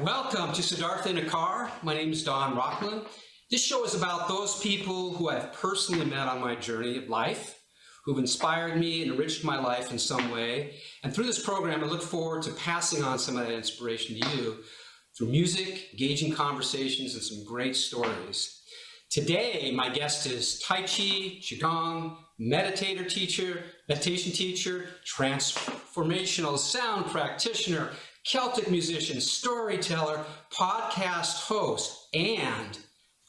Welcome to Siddhartha in a Car. My name is Don Rockland. This show is about those people who I've personally met on my journey of life, who've inspired me and enriched my life in some way. And through this program, I look forward to passing on some of that inspiration to you through music, engaging conversations, and some great stories. Today, my guest is Tai Chi, Qigong, meditation teacher, transformational sound practitioner, Celtic musician, storyteller, podcast host, and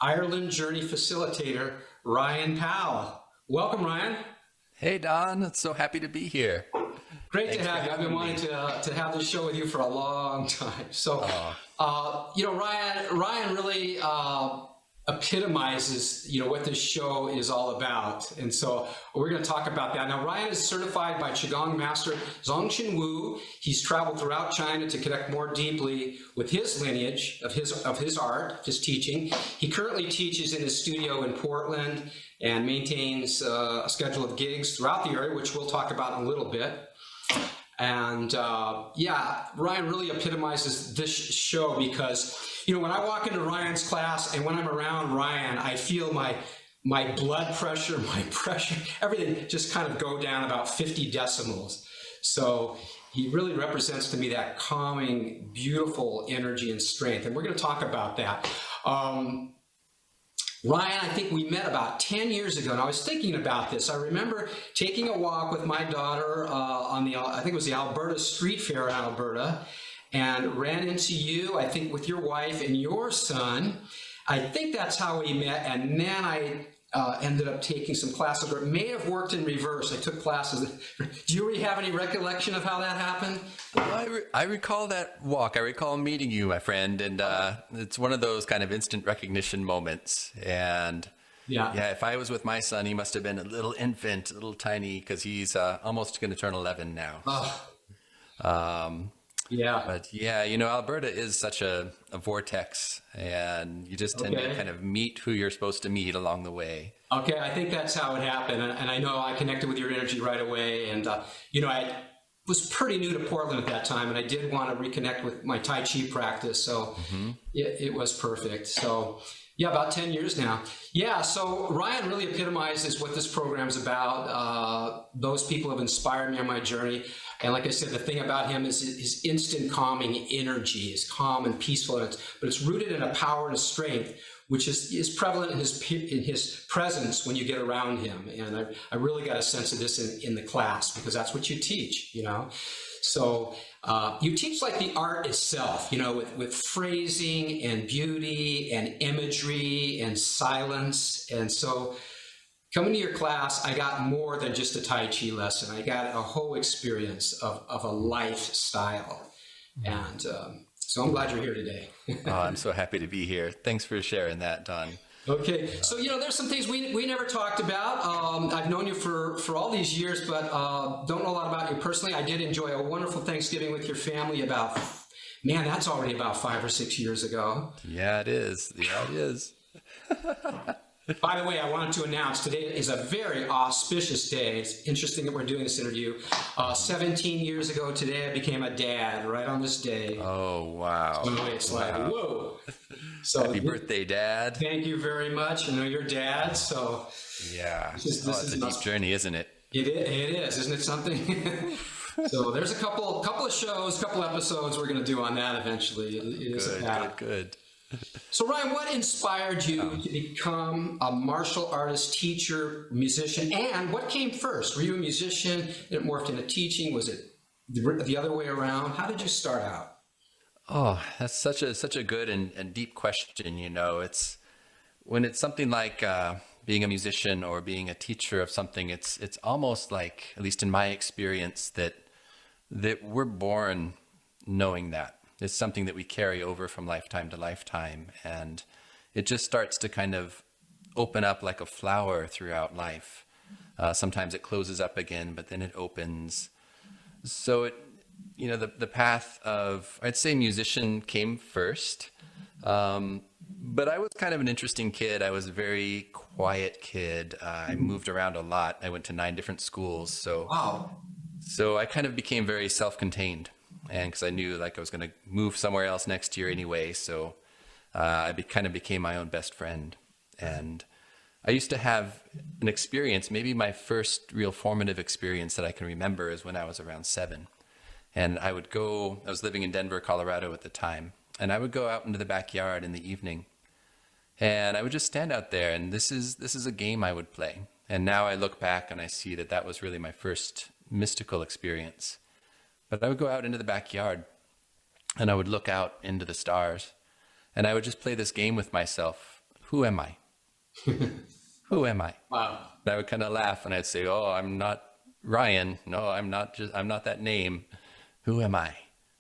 Ireland Journey facilitator, Ryan Powell. Welcome, Ryan. Hey, Don. It's so happy to be here. Great to have you. I've been wanting to have this show with you for a long time. So, Ryan really epitomizes, what this show is all about. And so we're going to talk about that. Now, Ryan is certified by Qigong master Zhongshan Wu. He's traveled throughout China to connect more deeply with his lineage of his art, his teaching. He currently teaches in his studio in Portland and maintains a schedule of gigs throughout the area, which we'll talk about in a little bit. And Ryan really epitomizes this show because, when I walk into Ryan's class and when I'm around Ryan, I feel my blood pressure, my pressure, everything just kind of go down about 50 decimals. So he really represents to me that calming, beautiful energy and strength. And we're going to talk about that. Ryan, I think we met about 10 years ago, and I was thinking about this. I remember taking a walk with my daughter on I think it was the Alberta Street Fair in Alberta, and ran into you, I think, with your wife and your son. I think that's how we met, and then I ended up taking some classes, or it may have worked in reverse. I took classes. Do you really have any recollection of how that happened? Well, I recall that walk. I recall meeting you, my friend, and it's one of those kind of instant recognition moments. And if I was with my son, he must have been a little infant, a little tiny, because he's almost going to turn 11 now. Alberta is such a vortex, and you just tend to kind of meet who you're supposed to meet along the way. Okay, I think that's how it happened, and I know I connected with your energy right away, and I was pretty new to Portland at that time, and I did want to reconnect with my Tai Chi practice, so it was perfect. So about 10 years now. So Ryan really epitomizes what this program is about. Those people have inspired me on my journey. And like I said, the thing about him is his instant calming energy is calm and peaceful, but it's rooted in a power and a strength, which is prevalent in his presence when you get around him. And I really got a sense of this in the class, because that's what you teach, So you teach like the art itself, with phrasing and beauty and imagery and silence. And so coming to your class, I got more than just a Tai Chi lesson. I got a whole experience of a lifestyle. And so I'm glad you're here today. I'm so happy to be here. Thanks for sharing that, Don. Okay, so there's some things we never talked about. I've known you for all these years, but don't know a lot about you personally. I did enjoy a wonderful Thanksgiving with your family that's already about 5 or 6 years ago. Yeah, it is. By the way, I wanted to announce today is a very auspicious day. It's interesting that we're doing this interview. 17 years ago today, I became a dad right on this day. Oh, wow. So it's like, whoa. So happy birthday, Dad. Thank you very much. I know you're Dad, so. Yeah. This is a deep journey, isn't it? It is, isn't it something? So there's a couple of shows, couple episodes we're going to do on that eventually. It is Good. So Ryan, what inspired you to become a martial artist, teacher, musician, and what came first? Were you a musician? It morphed into teaching? Was it the other way around? How did you start out? Oh, that's such a good and deep question. It's when it's something like being a musician or being a teacher of something. It's almost like, at least in my experience, that we're born knowing that. It's something that we carry over from lifetime to lifetime, and it just starts to kind of open up like a flower throughout life. Sometimes it closes up again, but then it opens. So the path of, I'd say, musician came first, but I was kind of an interesting kid. I was a very quiet kid. I moved around a lot. I went to 9 different schools, so I kind of became very self-contained. and because I knew like I was going to move somewhere else next year anyway. So kind of became my own best friend. And I used to have an experience, maybe my first real formative experience that I can remember is when I was around 7. And I was living in Denver, Colorado at the time, and I would go out into the backyard in the evening, and I would just stand out there, and this is a game I would play. And now I look back and I see that that was really my first mystical experience. But I would go out into the backyard and I would look out into the stars and I would just play this game with myself. Who am I? Who am I? Wow. And I would kind of laugh and I'd say, oh, I'm not Ryan. No, I'm not that name. Who am I?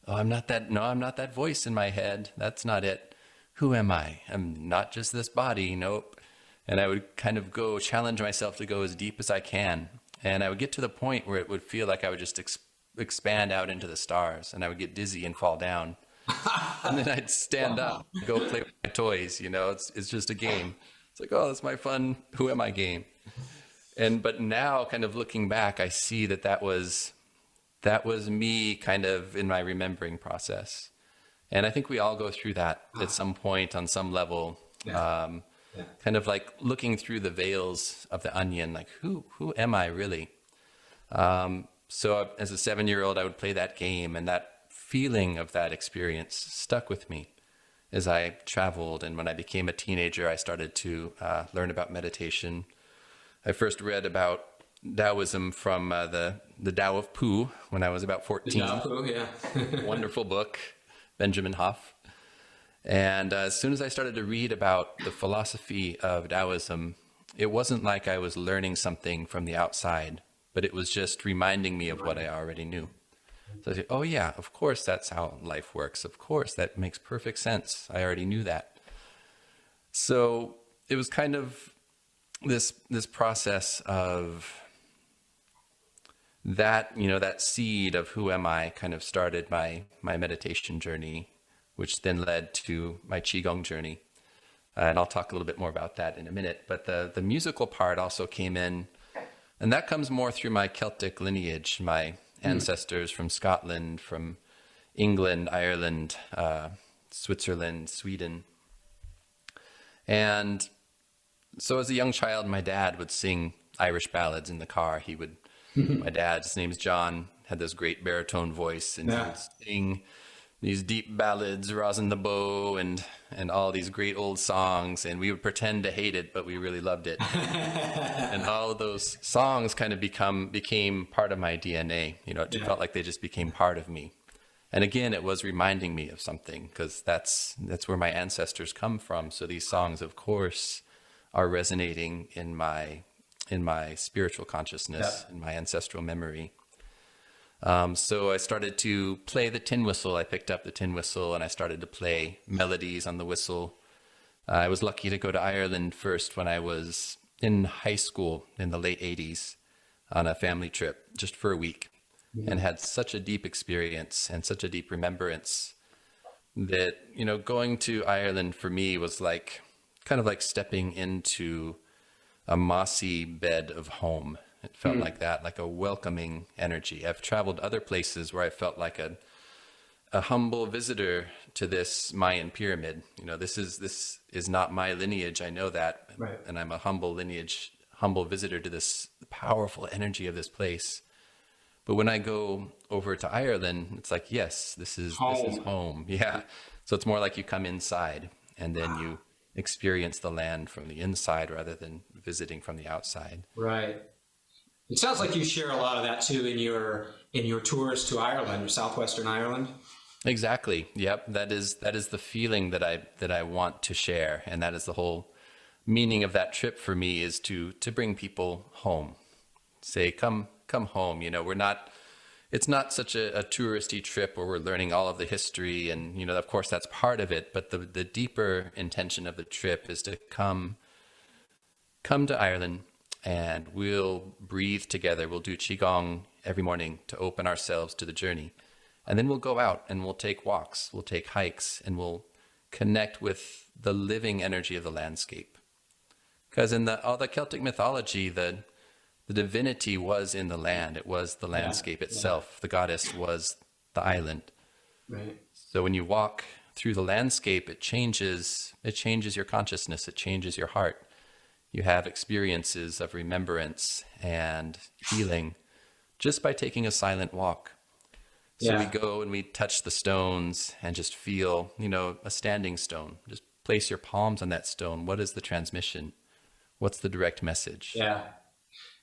Oh, I'm not that voice in my head. That's not it. Who am I? I'm not just this body. Nope. And I would kind of go challenge myself to go as deep as I can. And I would get to the point where it would feel like I would just expand out into the stars and I would get dizzy and fall down. And then I'd stand up, go play with my toys. It's just a game. It's like, oh, that's my fun who am I game. But now kind of looking back, I see that was me kind of in my remembering process. And I think we all go through that at some point on some level. Yeah. Kind of like looking through the veils of the onion, like who am I really? So as a 7-year-old, I would play that game, and that feeling of that experience stuck with me as I traveled. And when I became a teenager, I started to learn about meditation. I first read about Taoism from the Tao of Pooh when I was about 14. The Tao of Pooh, yeah. Wonderful book, Benjamin Hoff. And as soon as I started to read about the philosophy of Taoism, it wasn't like I was learning something from the outside, but it was just reminding me of what I already knew. So I said, oh yeah, of course that's how life works. Of course, that makes perfect sense. I already knew that. So it was kind of this process of that, that seed of who am I kind of started my meditation journey, which then led to my Qigong journey. And I'll talk a little bit more about that in a minute. But the musical part also came in, and that comes more through my Celtic lineage, my ancestors from Scotland, from England, Ireland, Switzerland, Sweden. And so as a young child, my dad would sing Irish ballads in the car. My dad's name's John, had this great baritone voice, and he would sing these deep ballads, Rosin the Bow, and all these great old songs, and we would pretend to hate it, but we really loved it. And all of those songs kind of became part of my DNA. It felt like they just became part of me. And again, it was reminding me of something, because that's where my ancestors come from. So these songs, of course, are resonating in my spiritual consciousness, in my ancestral memory. So I started to play the tin whistle. I picked up the tin whistle and I started to play melodies on the whistle. I was lucky to go to Ireland first when I was in high school in the late 80s on a family trip just for a week, and had such a deep experience and such a deep remembrance that, going to Ireland for me was kind of like stepping into a mossy bed of home. It felt like that, like a welcoming energy. I've traveled other places where I felt like a humble visitor to this Mayan pyramid. This is not my lineage. I know that. Right. And I'm a humble visitor to this powerful energy of this place. But when I go over to Ireland, it's like, yes, this is home. Yeah. So it's more like you come inside and then you experience the land from the inside rather than visiting from the outside. Right. It sounds like you share a lot of that too in your tours to Ireland, or southwestern Ireland. Exactly. Yep. That is the feeling that I want to share, and that is the whole meaning of that trip for me, is to bring people home. Say, come home. It's not such a touristy trip where we're learning all of the history, and of course that's part of it. But the deeper intention of the trip is to come to Ireland. And we'll breathe together. We'll do Qigong every morning to open ourselves to the journey. And then we'll go out and we'll take walks, we'll take hikes, and we'll connect with the living energy of the landscape. Because in all the Celtic mythology, the divinity was in the land. It was the landscape itself. The goddess was the island. Right. So when you walk through the landscape, it changes your consciousness, it changes your heart. You have experiences of remembrance and healing just by taking a silent walk. So we Yeah. go and we touch the stones and just feel, a standing stone. Just place your palms on that stone. What is the transmission? What's the direct message? Yeah.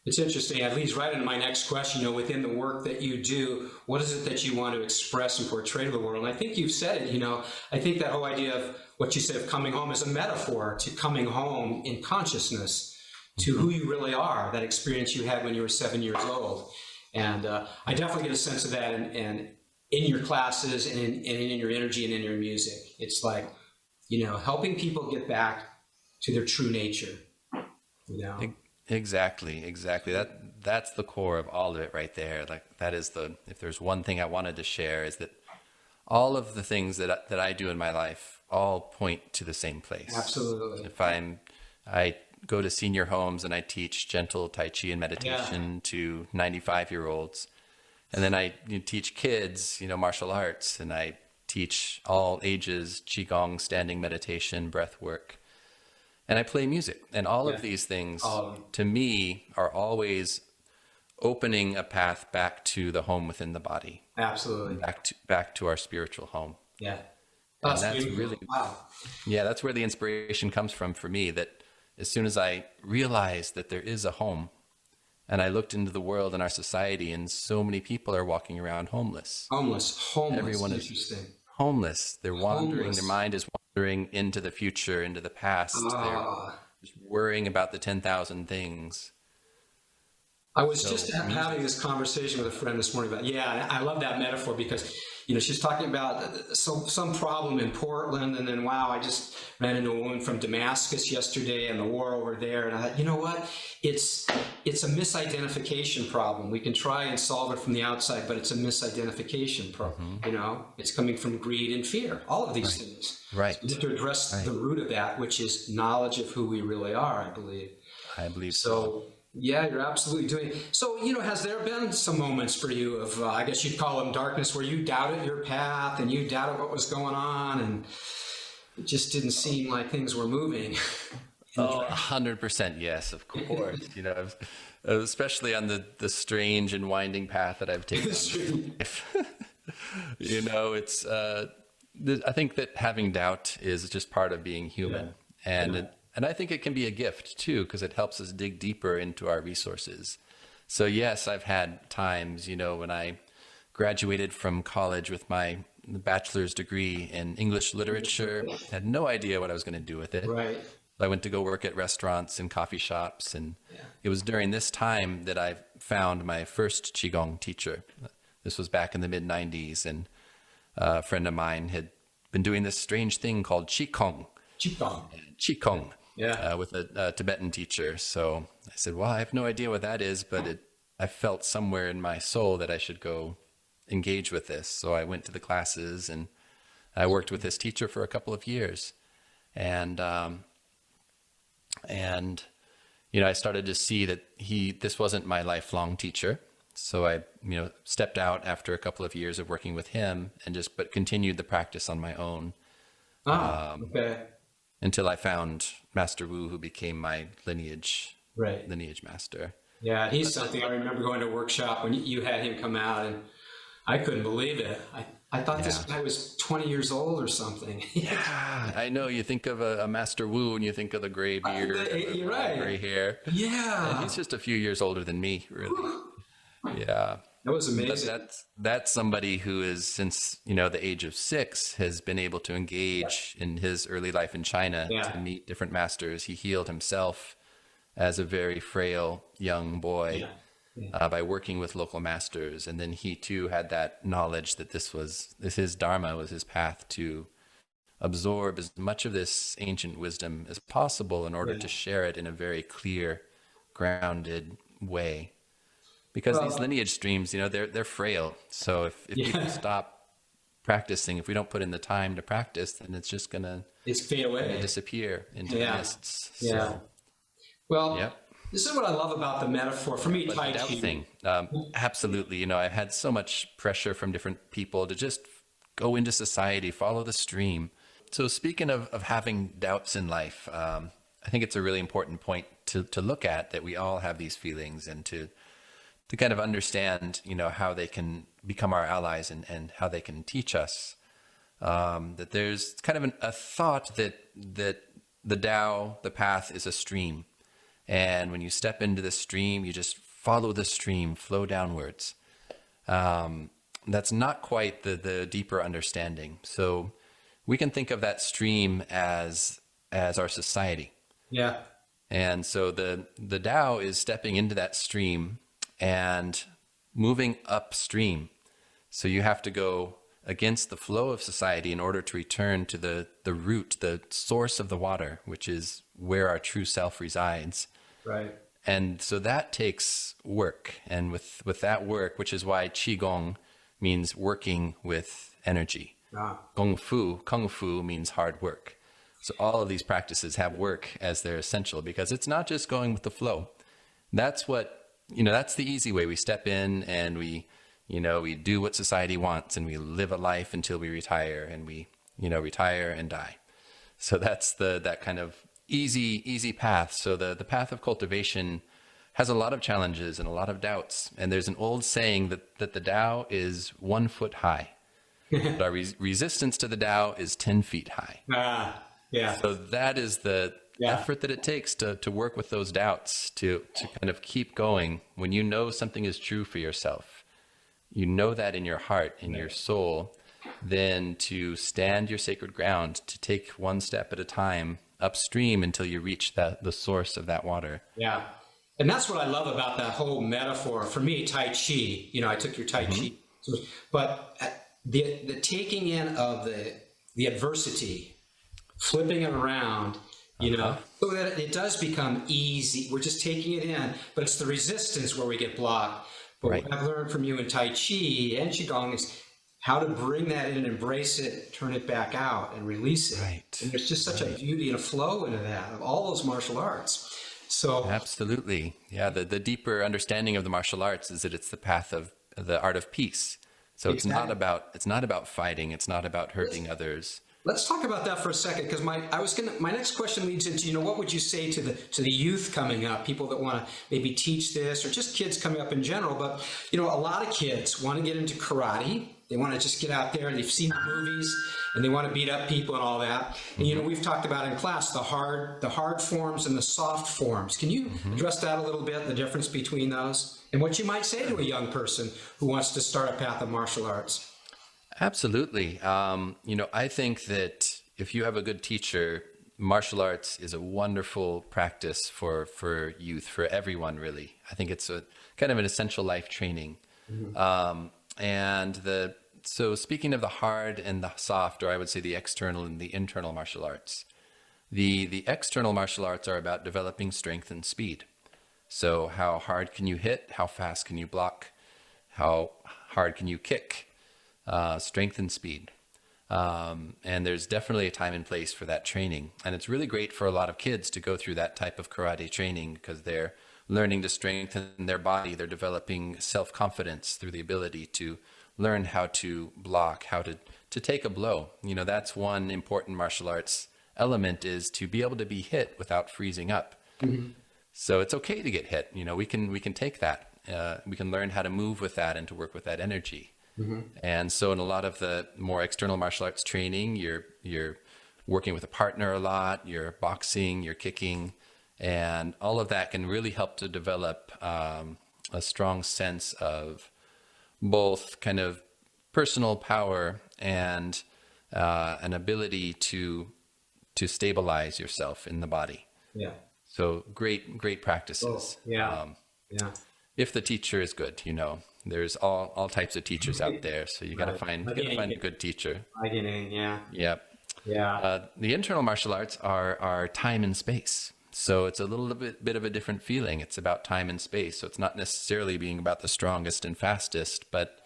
It's interesting. It leads right into my next question. Within the work that you do, what is it that you want to express and portray to the world? And I think you've said it. I think that whole idea of what you said of coming home is a metaphor to coming home in consciousness to who you really are. That experience you had when you were 7 years old, and I definitely get a sense of that, and in your classes and in your energy and in your music. It's like, helping people get back to their true nature. Exactly. That's the core of all of it right there. Like that is if there's one thing I wanted to share is that all of the things that I do in my life all point to the same place. Absolutely. I go to senior homes and I teach gentle Tai Chi and meditation to 95-year-olds. And then I teach kids, martial arts, and I teach all ages, Qigong, standing meditation, breath work. And I play music. And all of these things, to me, are always opening a path back to the home within the body. Absolutely. Back to our spiritual home. Yeah. And that's beautiful. really, Wow. yeah, that's where the inspiration comes from for me, that as soon as I realized that there is a home, and I looked into the world and our society, and so many people are walking around homeless. Homeless. Everyone is Interesting. homeless. They're wandering. Homeless. Their mind is wandering into the future, into the past. They're just worrying about the 10,000 things. I was just having this conversation with a friend this morning about, I love that metaphor because, she's talking about some problem in Portland, and then, wow, I just ran into a woman from Damascus yesterday and the war over there. And I thought, you know what? It's a misidentification problem. We can try and solve it from the outside, but it's a misidentification problem. It's coming from greed and fear, all of these things. Right. So we have to address the root of that, which is knowledge of who we really are, I believe. I believe so. Yeah, you're absolutely doing it. So, has there been some moments for you of, I guess you'd call them darkness, where you doubted your path and you doubted what was going on and it just didn't seem like things were moving? 100% yes, of course. Especially on the strange and winding path that I've taken. It's, I think that having doubt is just part of being human. And I think it can be a gift too, because it helps us dig deeper into our resources. So yes, I've had times, when I graduated from college with my bachelor's degree in English literature, had no idea what I was going to do with it. Right. I went to go work at restaurants and coffee shops. And it was during this time that I found my first Qigong teacher. This was back in the mid-90s. And a friend of mine had been doing this strange thing called Qigong. Qigong. With a Tibetan teacher. So I said, well, I have no idea what that is, but I felt somewhere in my soul that I should go engage with this. So I went to the classes and I worked with this teacher for a couple of years. And I started to see that this wasn't my lifelong teacher. So I, stepped out after a couple of years of working with him but continued the practice on my own. Okay. Until I found Master Wu, who became my lineage master. Yeah, he's something. I remember going to a workshop when you had him come out, and I couldn't believe it. I thought this guy was 20 years old or something. Yeah, I know. You think of a Master Wu and you think of the gray beard, you're right. Gray hair. Yeah. And he's just a few years older than me, really. Yeah. That was amazing. But that's somebody who is, since, the age of 6, has been able to engage in his early life in China to meet different masters. He healed himself as a very frail young boy by working with local masters. And then he too had that knowledge that his Dharma was his path to absorb as much of this ancient wisdom as possible in order to share it in a very clear, grounded way. Because these lineage streams, they're frail. So if people stop practicing, if we don't put in the time to practice, then it's just fade away, disappear into the mists. Yeah. So, well, this is what I love about the metaphor. For me, But the Tai doubt Chi. thing, absolutely. I've had so much pressure from different people to just go into society, follow the stream. So speaking of having doubts in life, I think it's a really important point to look at, that we all have these feelings, and to kind of understand, how they can become our allies, and how they can teach us. That there's kind of a thought that the Tao, the path, is a stream. And when you step into the stream, you just follow the stream, flow downwards. That's not quite the deeper understanding. So we can think of that stream as our society. Yeah. And so the Tao is stepping into that stream and moving upstream. So you have to go against the flow of society in order to return to the root, the source of the water, which is where our true self resides. Right. And so that takes work. And with that work, which is why Qigong means working with energy. Ah. Kung Fu means hard work. So all of these practices have work as their essential, because it's not just going with the flow. That's that's the easy way. We step in and we do what society wants, and we live a life until we retire, and we, retire and die. So that's that kind of easy path. So the path of cultivation has a lot of challenges and a lot of doubts. And there's an old saying that the Tao is 1 foot high. But our resistance to the Tao is 10 feet high. Ah. Yeah. So that is the effort that it takes to work with those doubts, to kind of keep going. When you know something is true for yourself, you know that in your heart, in your soul, then to stand your sacred ground, to take one step at a time upstream until you reach the source of that water. Yeah. And that's what I love about that whole metaphor. For me, Tai Chi, I took your Tai Chi, but the taking in of the adversity, flipping it around, so that it does become easy. We're just taking it in, but it's the resistance where we get blocked. But Right. what I've learned from you in Tai Chi and Qigong is how to bring that in, embrace it, turn it back out, and release it. Right. And there's just such a beauty and a flow into that, of all those martial arts. So Absolutely. Yeah, the deeper understanding of the martial arts is that it's the path of the art of peace. So it's not about fighting, it's not about hurting others. let's talk about that for a second, because my next question leads into, what would you say to the youth coming up, people that want to maybe teach this, or just kids coming up in general. But a lot of kids want to get into karate. They want to just get out there. They've seen the movies and they want to beat up people and all that. And we've talked about in class the hard forms and the soft forms. Can you address that a little bit, the difference between those, and what you might say to a young person who wants to start a path of martial arts? Absolutely. I think that if you have a good teacher, martial arts is a wonderful practice for youth, for everyone, really. I think it's a kind of an essential life training. So speaking of the hard and the soft, or I would say the external and the internal martial arts, the external martial arts are about developing strength and speed. So how hard can you hit? How fast can you block? How hard can you kick? Strength and speed. And there's definitely a time and place for that training. And it's really great for a lot of kids to go through that type of karate training, because they're learning to strengthen their body. They're developing self-confidence through the ability to learn how to block, how to take a blow. That's one important martial arts element, is to be able to be hit without freezing up. So it's okay to get hit. We can take that. We can learn how to move with that and to work with that energy. And so in a lot of the more external martial arts training, you're working with a partner a lot, you're boxing, you're kicking, and all of that can really help to develop a strong sense of both kind of personal power and an ability to stabilize yourself in the body. Yeah. So great practices. Yeah. If the teacher is good, there's all types of teachers out there. So you got to find a good teacher. Yeah. Yep. Yeah. The internal martial arts are time and space. So it's a little bit of a different feeling. It's about time and space. So it's not necessarily being about the strongest and fastest, but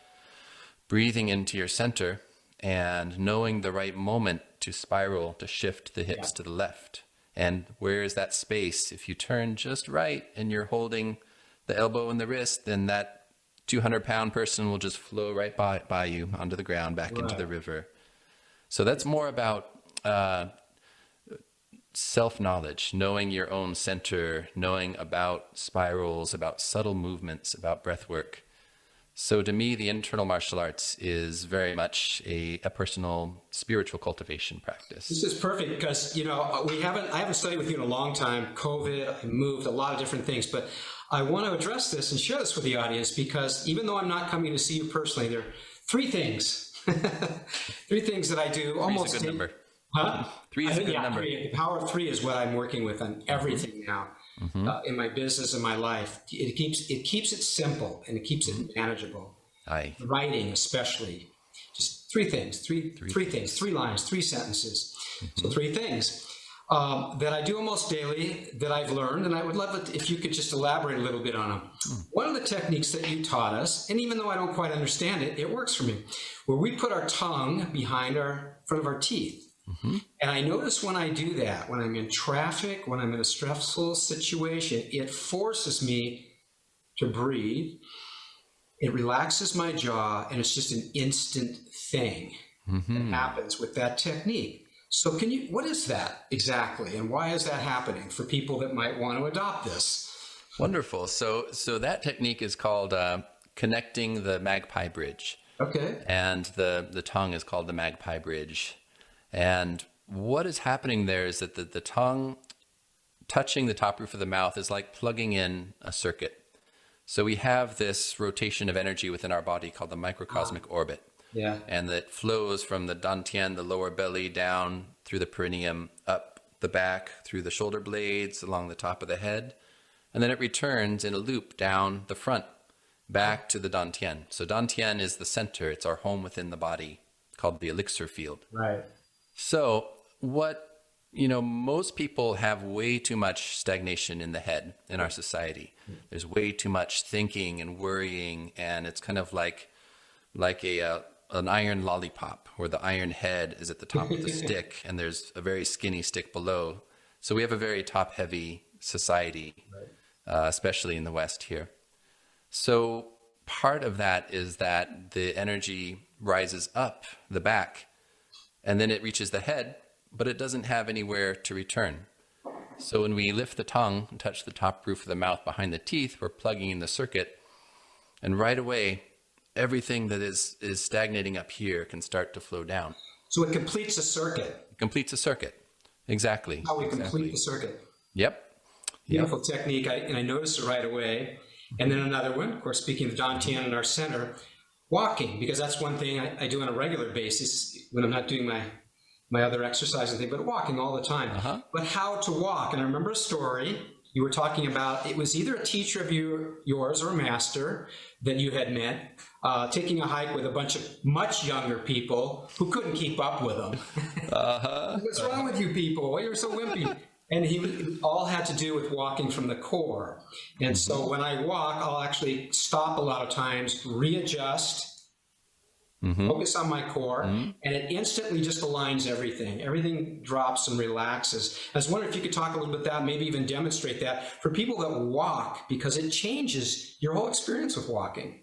breathing into your center and knowing the right moment to spiral, to shift the hips to the left. And where is that space? If you turn just right and you're holding the elbow and the wrist, then that 200-pound person will just flow right by you onto the ground, back into the river. So that's more about self-knowledge, knowing your own center, knowing about spirals, about subtle movements, about breath work. So to me, the internal martial arts is very much a personal spiritual cultivation practice. This is perfect because, I haven't studied with you in a long time. COVID, I moved, a lot of different things, but I want to address this and share this with the audience because even though I'm not coming to see you personally, there are three things, three things that I do almost. Three's a good number. Huh? Three is a good number. The power of three is what I'm working with on everything now, in my business and my life. It keeps it simple and it keeps it manageable. Aye. Writing, especially, just three things, three things, 3 lines, 3 sentences. So 3 things that I do almost daily that I've learned, and I would love it if you could just elaborate a little bit on them. One of the techniques that you taught us, and even though I don't quite understand it, it works for me, where we put our tongue behind front of our teeth. And I notice when I do that, when I'm in traffic, when I'm in a stressful situation, it forces me to breathe. It relaxes my jaw, and it's just an instant thing that happens with that technique. So what is that exactly, and why is that happening for people that might want to adopt this? Wonderful. So that technique is called connecting the magpie bridge. Okay. And the tongue is called the magpie bridge. And what is happening there is that the tongue touching the top roof of the mouth is like plugging in a circuit. So we have this rotation of energy within our body called the microcosmic orbit. Yeah. And that flows from the dantian, the lower belly, down through the perineum, up the back, through the shoulder blades, along the top of the head. And then it returns in a loop down the front, back to the dantian. So dantian is the center. It's our home within the body, called the elixir field. Right. So most people have way too much stagnation in the head in our society. There's way too much thinking and worrying, and it's kind of like an iron lollipop where the iron head is at the top of the stick and there's a very skinny stick below. So we have a very top-heavy society, especially in the West here. So part of that is that the energy rises up the back and then it reaches the head, but it doesn't have anywhere to return. So when we lift the tongue and touch the top roof of the mouth behind the teeth, we're plugging in the circuit, and right away, everything that is stagnating up here can start to flow down. So it completes a circuit. It completes a circuit. Exactly. How we complete the circuit. Yep. Beautiful technique, and I noticed it right away. And then another one, of course, speaking of dantian in our center, walking, because that's one thing I do on a regular basis when I'm not doing my other exercising thing, but walking all the time. But how to walk. And I remember a story you were talking about. It was either a teacher of yours or a master that you had met, taking a hike with a bunch of much younger people who couldn't keep up with them. What's wrong with you people? Why you're so wimpy? And it all had to do with walking from the core. And so when I walk, I'll actually stop a lot of times, readjust, focus on my core, and it instantly just aligns everything. Everything drops and relaxes. I was wondering if you could talk a little bit about that, maybe even demonstrate that for people that walk, because it changes your whole experience with walking.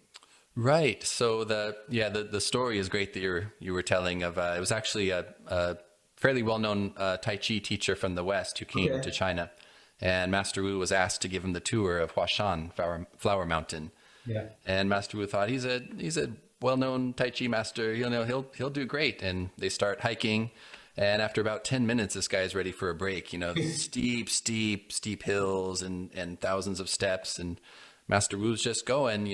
Right. So the story is great that you were telling of. It was actually a fairly well-known Tai Chi teacher from the West who came to China, and Master Wu was asked to give him the tour of Huashan, Flower Mountain. Yeah. And Master Wu thought he's a well-known Tai Chi master. He'll do great. And they start hiking, and after about 10 minutes, this guy is ready for a break. Steep hills and thousands of steps, and Master Wu's just going.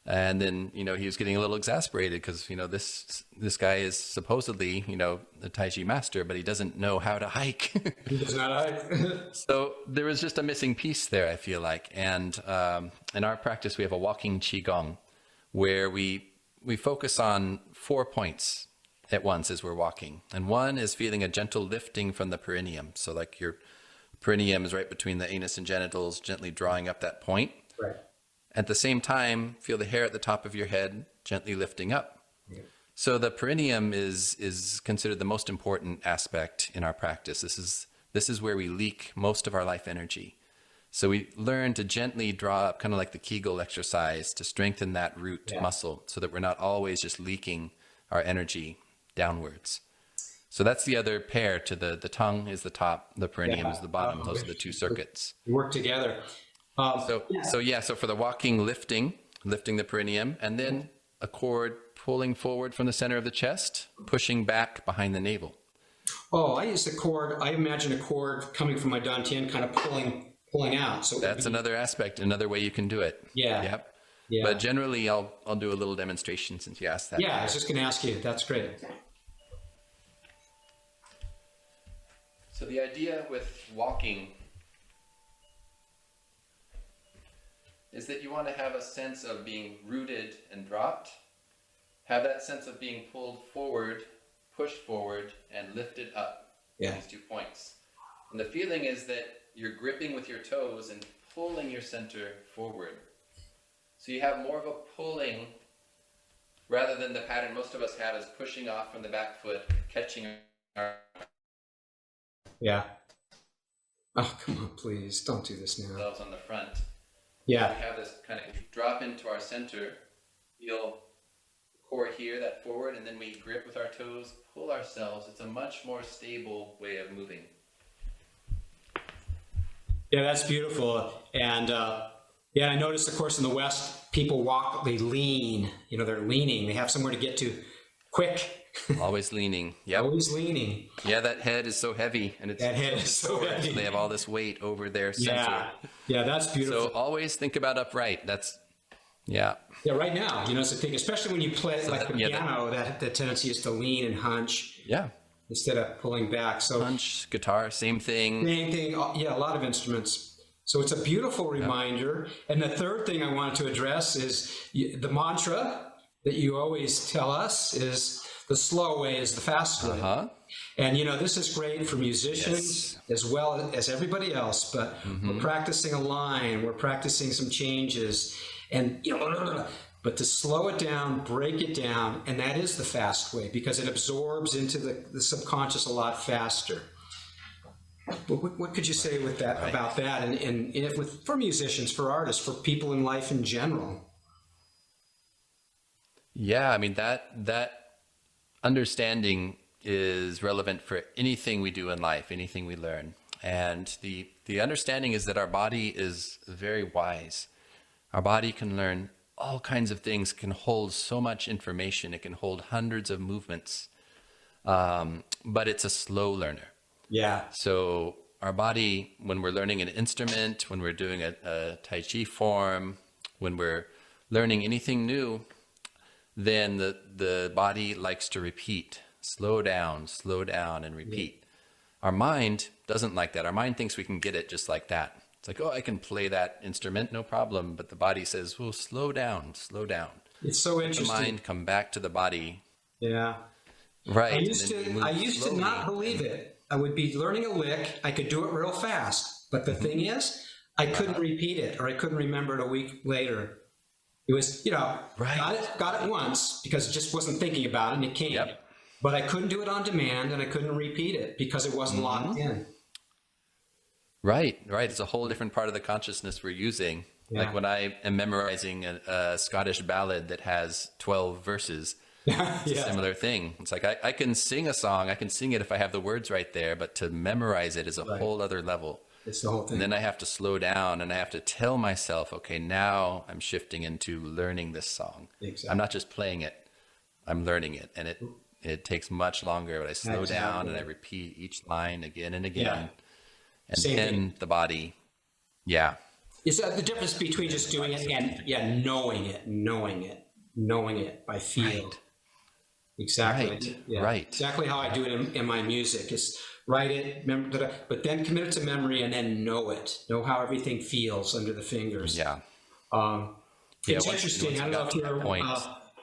And then, he was getting a little exasperated because, this guy is supposedly, the Tai Chi master, but he doesn't know how to hike. He does not hike. So there was just a missing piece there, I feel like. And in our practice, we have a walking Qigong where we focus on 4 points at once as we're walking. And one is feeling a gentle lifting from the perineum. So like your perineum is right between the anus and genitals, gently drawing up that point. Right. At the same time, feel the hair at the top of your head gently lifting up. Yeah. So the perineum is considered the most important aspect in our practice. This is This is where we leak most of our life energy. So we learn to gently draw up, kind of like the Kegel exercise, to strengthen that root muscle so that we're not always just leaking our energy downwards. So that's the other pair. To the tongue is the top, the perineum is the bottom. Those are the two circuits. We work together. So for the walking, lifting the perineum, and then a cord pulling forward from the center of the chest, pushing back behind the navel. Oh, I use the cord. I imagine a cord coming from my dantian, kind of pulling out. So that's another aspect, another way you can do it. Yeah. Yep. Yeah. But generally, I'll do a little demonstration since you asked that. Yeah, I was just going to ask you. That's great. So the idea with walking is that you want to have a sense of being rooted and dropped, have that sense of being pulled forward, pushed forward, and lifted up. Yeah. These 2 points. And the feeling is that you're gripping with your toes and pulling your center forward. So you have more of a pulling rather than the pattern most of us have is pushing off from the back foot, catching our... Yeah. Oh, come on, please. Don't do this now. ourselves on the front. Yeah. We have this kind of drop into our center, feel core here, that forward, and then we grip with our toes, pull ourselves. It's a much more stable way of moving. Yeah, that's beautiful. And yeah, I noticed, of course, in the West, people walk, they lean. You know, they're leaning. They have somewhere to get to quick. Always leaning. Yep. Always leaning. Yeah, that head is so heavy, and that head is so heavy. So they have all this weight over their center. Yeah, that's beautiful. So always think about upright. That's yeah. Yeah, right now, you know, it's a thing, especially when you play like the piano, that the tendency is to lean and hunch. Yeah. Instead of pulling back. So hunch, guitar, same thing. Same thing. Yeah, a lot of instruments. So it's a beautiful reminder. And the third thing I wanted to address is the mantra that you always tell us is the slow way is the fast way. And, you know, this is great for musicians as well as everybody else, but we're practicing a line, we're practicing some changes, and, you know, but to slow it down, break it down, and that is the fast way because it absorbs into the subconscious a lot faster. What could you say with that about that, and if for musicians, for artists, for people in life in general? Yeah, I mean that understanding is relevant for anything we do in life, anything we learn, and the understanding is that our body is very wise. Our body can learn all kinds of things, can hold so much information. It can hold hundreds of movements, but it's a slow learner. Yeah. So our body, when we're learning an instrument, when we're doing a Tai Chi form, when we're learning anything new, then the body likes to repeat. Slow down, and repeat. Yeah. Our mind doesn't like that. Our mind thinks we can get it just like that. It's like, oh, I can play that instrument, no problem. But the body says, well, slow down. It's so interesting. The mind come back to the body. Yeah. Right. I used to not believe it. I would be learning a lick. I could do it real fast. But the thing is, I couldn't repeat it, or I couldn't remember it a week later. It was, you know, got it once because it just wasn't thinking about it and it came. Yep. But I couldn't do it on demand and I couldn't repeat it because it wasn't locked in. Right. It's a whole different part of the consciousness we're using. Yeah. Like when I am memorizing a Scottish ballad that has 12 verses, it's a similar thing. It's like I can sing a song, I can sing it if I have the words right there, but to memorize it is a whole other level. It's the whole thing. And then I have to slow down and I have to tell myself, okay, now I'm shifting into learning this song. Exactly. I'm not just playing it, I'm learning it. And it takes much longer, but I slow down and I repeat each line again and again. Yeah. And same then thing. The body, Is that the difference between just doing it and knowing it by feel? Right. Exactly. Right. Exactly how I do it in my music is write it, but then commit it to memory and then know it. Know how everything feels under the fingers. Yeah. It's interesting. I don't know if you're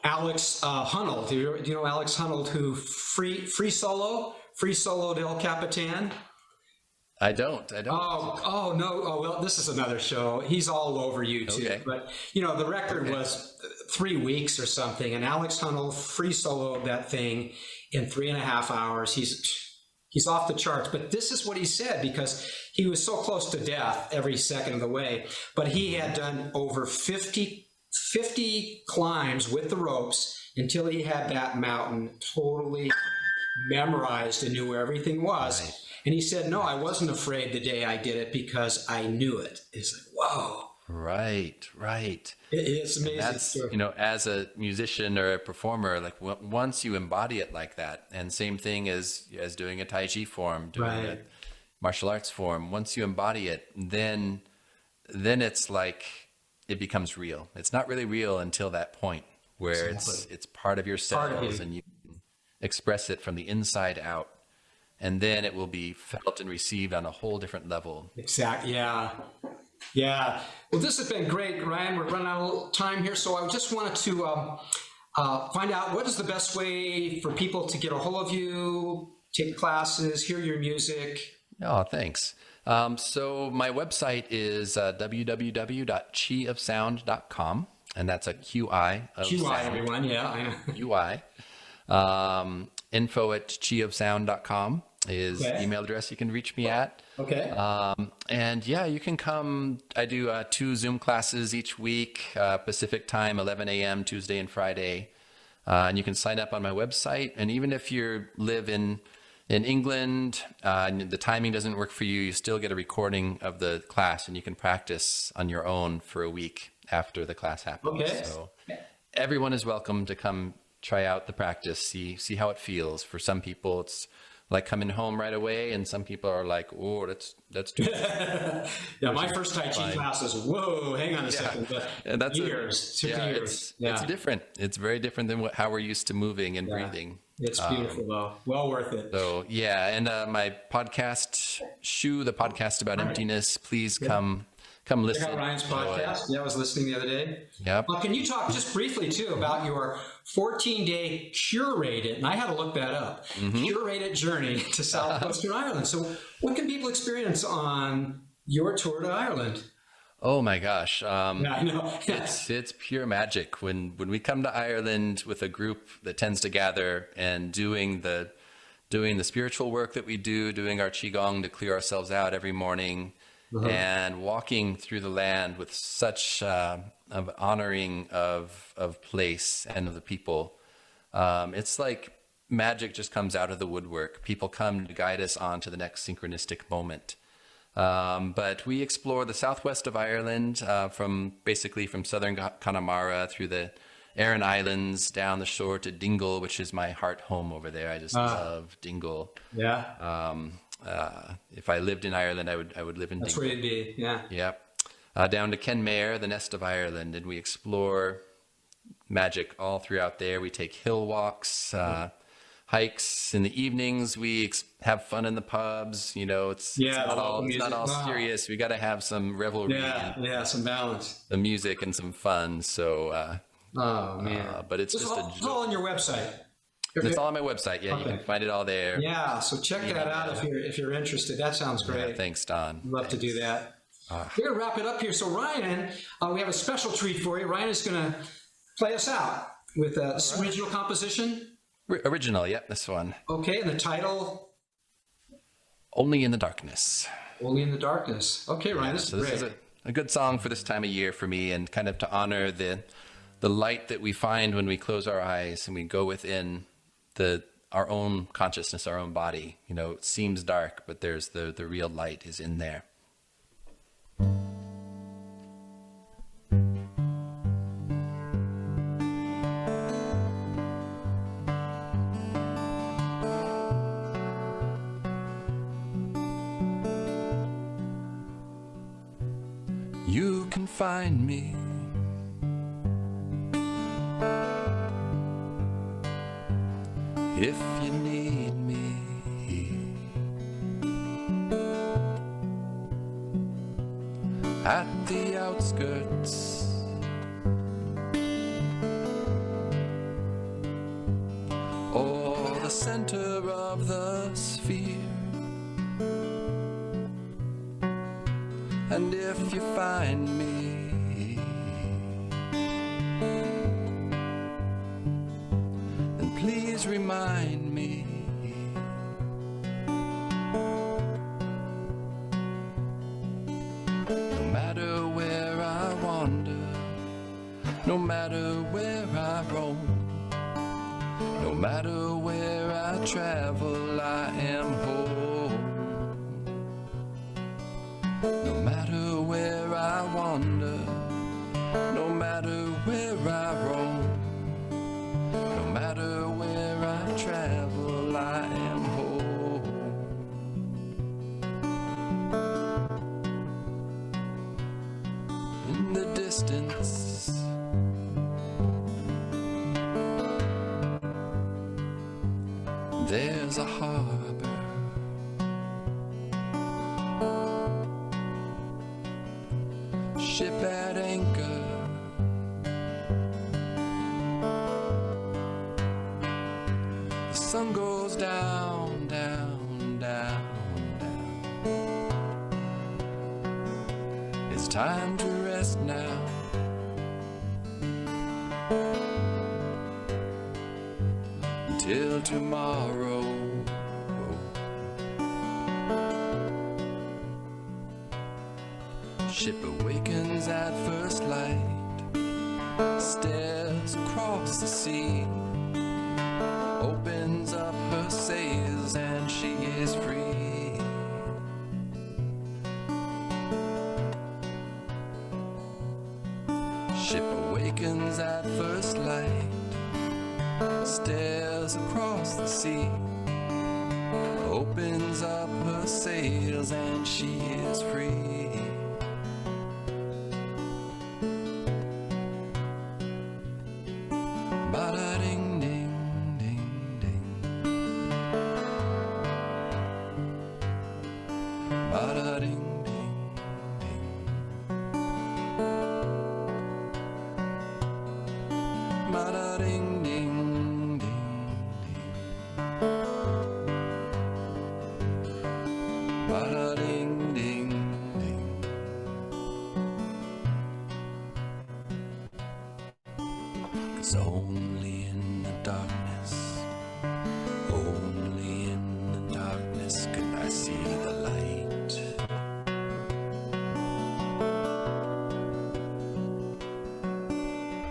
Alex Honnold. Do you know Alex Honnold who free soloed El Capitan? I don't. Oh no. Oh well, this is another show. He's all over YouTube. Okay. But you know, the record was 3 weeks or something, and Alex Honnold free soloed that thing in 3.5 hours. He's off the charts. But this is what he said, because he was so close to death every second of the way. But he had done over 50 climbs with the ropes until he had that mountain totally memorized and knew where everything was. Right. And he said, no, I wasn't afraid the day I did it because I knew it. It's like, whoa. Right, right. It's amazing. And that's, you know, as a musician or a performer, like once you embody it like that, and same thing as doing a Tai Chi form, doing a Right. martial arts form, once you embody it, then it's like it becomes real. It's not really real until that point where Exactly. it's part of your Part of cells you. and you express it from the inside out. And then it will be felt and received on a whole different level. Exactly. Yeah. Yeah. Well, this has been great, Ryan. We're running out of time here. So I just wanted to find out, what is the best way for people to get a hold of you, take classes, hear your music? Oh, thanks. So my website is www.chiofsound.com, and that's a QI of QI, sound. everyone. Yeah. I know. UI. Info@chiofsound.com is Okay. email address you can reach me at. Okay. And yeah, you can come. I do 2 Zoom classes each week, Pacific time, 11 a.m. Tuesday and Friday. And you can sign up on my website. And even if you live in England and the timing doesn't work for you, you still get a recording of the class, and you can practice on your own for a week after the class happens. Okay. So everyone is welcome to come try out the practice, see how it feels. For some people, it's like coming home right away, and some people are like, "Oh, that's too." Yeah, my first Tai Chi class was, whoa, hang on a second. But And that's years, took years. It's different. It's very different than how we're used to moving and breathing. It's beautiful, though. Well worth it. So yeah, and my podcast, the podcast about emptiness. Please come listen. Check out Ryan's podcast. Yeah, I was listening the other day. Yep. Can you talk just briefly, too, about your 14-day curated, and I had to look that up, curated journey to southwestern Ireland. So what can people experience on your tour to Ireland? Oh my gosh. Yeah, I know. It's pure magic when we come to Ireland with a group that tends to gather and doing the spiritual work that we do, doing our qigong to clear ourselves out every morning, and walking through the land with such of honoring of place and of the people. It's like magic just comes out of the woodwork. People come to guide us on to the next synchronistic moment. But we explore the southwest of Ireland, from southern Connemara through the Aran Islands down the shore to Dingle, which is my heart home over there. I just love Dingle. Yeah. If I lived in Ireland, I would live in That's Dingle. where you'd be. Yeah. Yep. Down to Kenmare, the nest of Ireland, and we explore magic all throughout there. We take hill walks, hikes. In the evenings, we have fun in the pubs. You know, it's not all serious. We got to have some revelry. Yeah, some balance. The music and some fun. So, Oh, man. but it's just It's all on your website. It's all on my website. Yeah, you can find it all there. Yeah, so check that out if you're interested. That sounds great. Yeah, thanks, Don. Love to do that. We're going to wrap it up here. So Ryan, we have a special treat for you. Ryan is going to play us out with this original composition. Original, yep, this one. Okay, and the title? Only in the Darkness. Only in the Darkness. Okay, Ryan, this is great. This is a good song for this time of year for me, and kind of to honor the light that we find when we close our eyes and we go within our own consciousness, our own body. You know, it seems dark, but there's the real light is in there. You can find me if you need me. At the outskirts or the center of the sphere. And if you find me, then please remind me No matter where I wander, no matter where I roam, no matter where I travel, I am home. No matter where I wander, no matter where I roam, no matter where I travel, I am home. In the distance, there's a harbor. Ship at anchor. The sun goes down, down, down, down. It's time to rest now. Until tomorrow. Ship awakens at first light, stares across the sea, opens up her sails and she is free. Ship awakens at first light, stares across the sea, opens up her sails and she is free. Ba-da-ding, ding, ding, ding. Ba-da-ding, ding, ding. Ba-da-ding, ding, ding, ding. Ba-da-ding, ding, ding. 'Cause only in the darkness, only in the darkness can I see the light.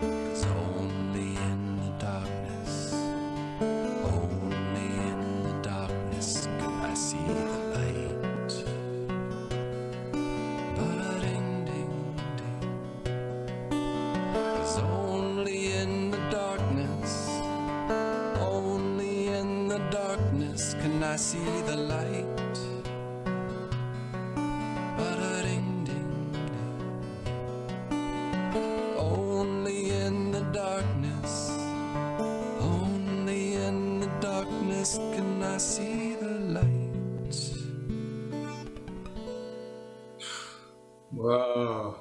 'Cause only in the darkness, only in the darkness can I see the light. Ba-da-ding, ding, ding. 'Cause only in the darkness, only in the darkness can I see the light. Ba-da-ding, ding, ding. Only in the darkness, only in the darkness can I see the light. Whoa.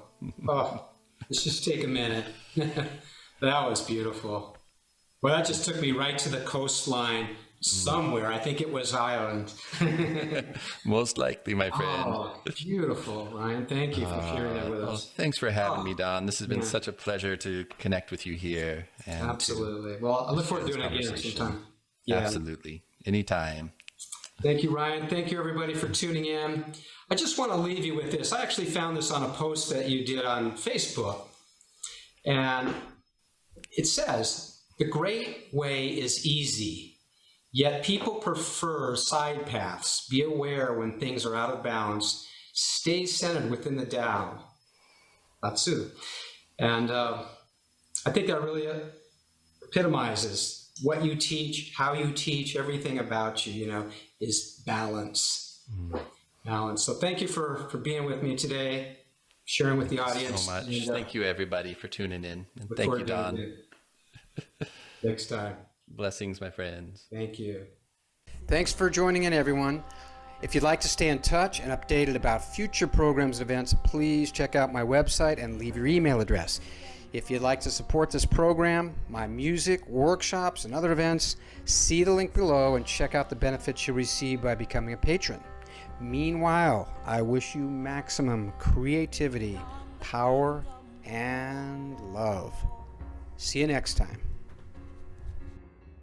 Oh, let's just take a minute. That was beautiful. Well, that just took me right to the coastline somewhere. I think it was Ireland. Most likely, my friend. Oh, beautiful, Ryan. Thank you for sharing that with Well, us. thanks for having me, Don. This has been Yeah. such a pleasure to connect with you here. And to Absolutely. Well, I look forward to share doing it this again conversation. sometime. Yeah. Absolutely. Anytime. Thank you, Ryan. Thank you, everybody, for tuning in. I just want to leave you with this. I actually found this on a post that you did on Facebook. And it says, "The great way is easy, yet people prefer side paths. Be aware when things are out of bounds. Stay centered within the Tao." Tzu. And I think that really epitomizes what you teach, how you teach, everything about you, is balance. Balance. So thank you for being with me today, sharing with the audience. So much. And, Thank you, everybody, for tuning in. And look thank forward you, to Don. doing it next time. Blessings, my friends. Thank you. Thanks for joining in, everyone. If you'd like to stay in touch and updated about future programs and events, please check out my website and leave your email address. If you'd like to support this program, my music, workshops, and other events, see the link below and check out the benefits you'll receive by becoming a patron. Meanwhile, I wish you maximum creativity, power, and love. See you next time.